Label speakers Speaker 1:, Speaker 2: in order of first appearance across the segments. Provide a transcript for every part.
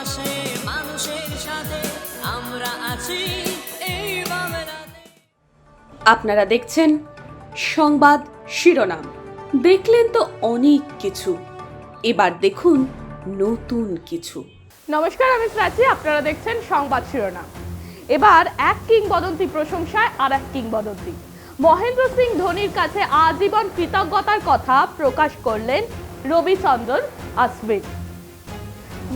Speaker 1: পাশে মানুষের সাথে আমরা আছি এই বাংলাতে।
Speaker 2: আপনারা দেখছেন সংবাদ শিরোনাম। দেখলেন তো অনেক কিছু, এবার দেখুন নতুন কিছু।
Speaker 3: নমস্কার, আমি প্রাচী, আপনারা দেখছেন সংবাদ শিরোনাম। এবার এক কিংবদন্তি প্রশংসায় আর এক কিংবদন্তি। মহেন্দ্র সিং ধোনির কাছে আজীবন কৃতজ্ঞতার কথা প্রকাশ করলেন রবিচন্দ্রন অশ্বিন।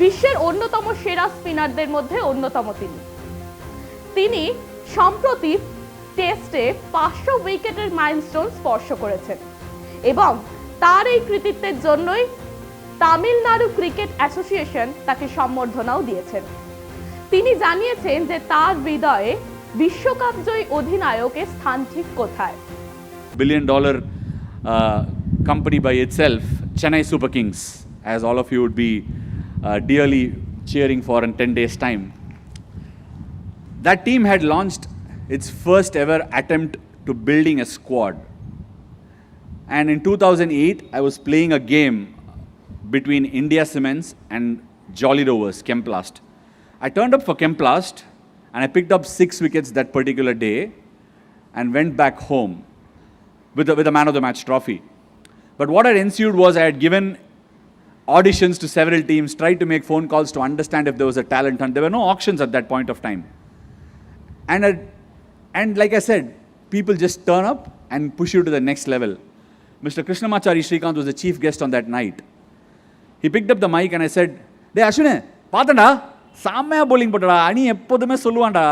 Speaker 3: বিশ্বের অন্যতম সেরা স্পিনারদের মধ্যে অন্যতম তিনি সম্প্রতি টেস্টে 500 উইকেটের মাইলস্টোন স্পর্শ করেছেন এবং তার এই কৃতিত্বের জন্যই তামিলনাড়ু ক্রিকেট অ্যাসোসিয়েশন তাকে সম্বর্ধনাও দিয়েছেন। তিনি জানিয়েছেন যে তার হৃদয়ে বিশ্বকাপ জয়ী অধিনায়কের স্থান ঠিক কোথায়।
Speaker 4: $1 billion company by itself, Chennai Super Kings, as all of you would be dearly cheering for in 10 days' time. That team had launched its first ever attempt to building a squad. And in 2008, I was playing a game between India Cements and Jolly Rovers, Chemplast. I turned up for Chemplast and I picked up 6 wickets that particular day and went back home with a man of the match trophy. But what had ensued was I had given auditions to several teams, tried to make phone calls to understand if there was a talent hunt. There were no auctions at that point of time. And like I said, people just turn up and push you to the next level. Mr. Krishnamachari Srikanth was the chief guest on that night. He picked up the mic and I said, "Dey Ashwine, paatanda, saamaya bowling pottara, ani eppodume solluvanda,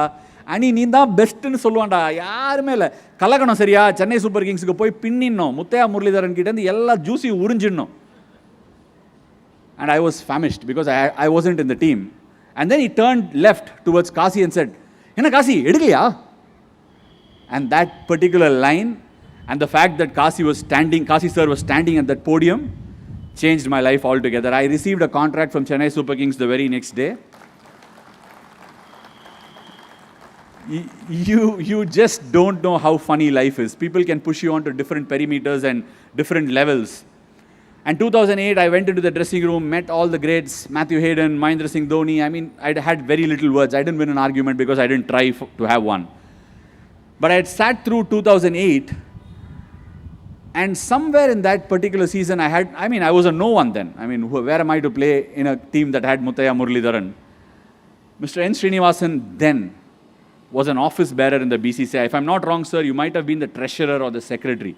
Speaker 4: ani neenda best nu solluvanda, yarume illa, kalakano seriya, Chennai Super Kings ku poi pinninno, Muthaiya Muralidharan kitta inda ella juicy urinjinno." And I was famished because I wasn't in the team. And then he turned left towards Kasi and said, "Enna Kasi, edukliya?" And that particular line and the fact that Kasi sir was standing at that podium changed my life altogether. I received a contract from Chennai Super Kings the very next day. You just don't know how funny life is. People can push you onto different perimeters and different levels. And 2008, I went into the dressing room, met all the greats, Matthew Hayden, Mahendra Singh Dhoni. I mean, I had very little words. I didn't win an argument because I didn't try to have one. But I had sat through 2008, and somewhere in that particular season, I was a no one then. I mean, where am I to play in a team that had Muthaiya Muralidharan? Mr. N. Srinivasan then was an office bearer in the BCCI. If I'm not wrong, sir, you might have been the treasurer or the secretary.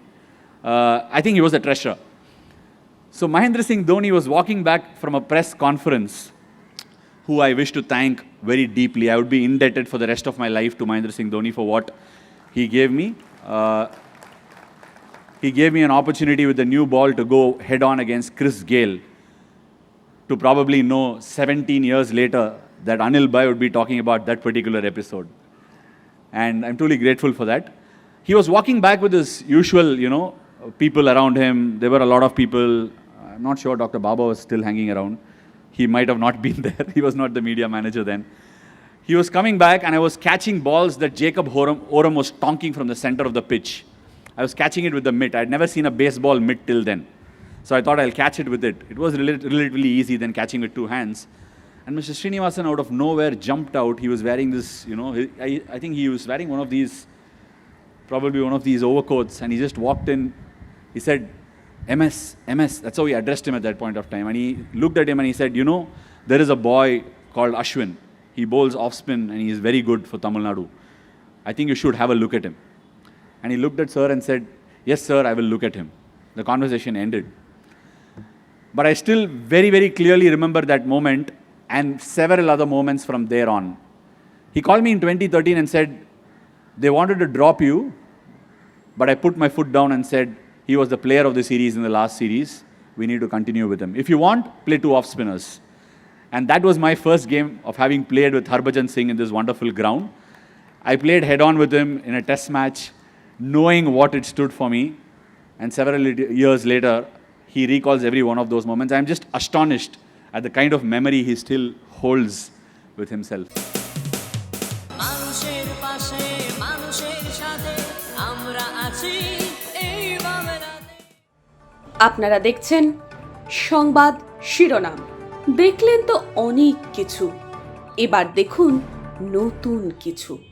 Speaker 4: I think he was the treasurer. So Mahendra Singh Dhoni was walking back from a press conference, who I wish to thank very deeply. I would be indebted for the rest of my life to Mahendra Singh Dhoni for what he gave me. He gave me an opportunity with the new ball to go head on against Chris Gale, to probably know 17 years later that Anil Bhai would be talking about that particular episode. And I'm truly grateful for that. He was walking back with his usual, people around him. There were a lot of people. I'm not sure Dr. Baba was still hanging around. He might have not been there. He was not the media manager then. He was coming back and I was catching balls that Jacob Oram was tonking from the center of the pitch. I was catching it with the mitt. I'd never seen a baseball mitt till then. So I thought I'll catch it with it. It was relatively easy than catching with two hands. And Mr. Srinivasan out of nowhere jumped out. He was wearing this, I think he was wearing probably one of these overcoats, and he just walked in. He said, MS, that's how he addressed him at that point of time. And he looked at him and he said, there is a boy called Ashwin. He bowls off spin and he is very good for Tamil Nadu. I think you should have a look at him. And he looked at sir and said, "Yes, sir, I will look at him." The conversation ended. But I still very, very clearly remember that moment and several other moments from there on. He called me in 2013 and said, "They wanted to drop you, but I put my foot down and said, he was the player of the series in the last series. We need to continue with him. If you want, play 2 off spinners." And that was my first game of having played with Harbhajan Singh in this wonderful ground. I played head on with him in a test match, knowing what it stood for me. And several years later, he recalls every one of those moments. I'm just astonished at the kind of memory he still holds with himself.
Speaker 1: মানুষের পাশে মানুষের সাথে আমরা আছি এই বাংলাতে।
Speaker 2: আপনারা দেখছেন সংবাদ শিরোনাম। দেখলেন তো অনেক কিছু, এবার দেখুন নতুন কিছু।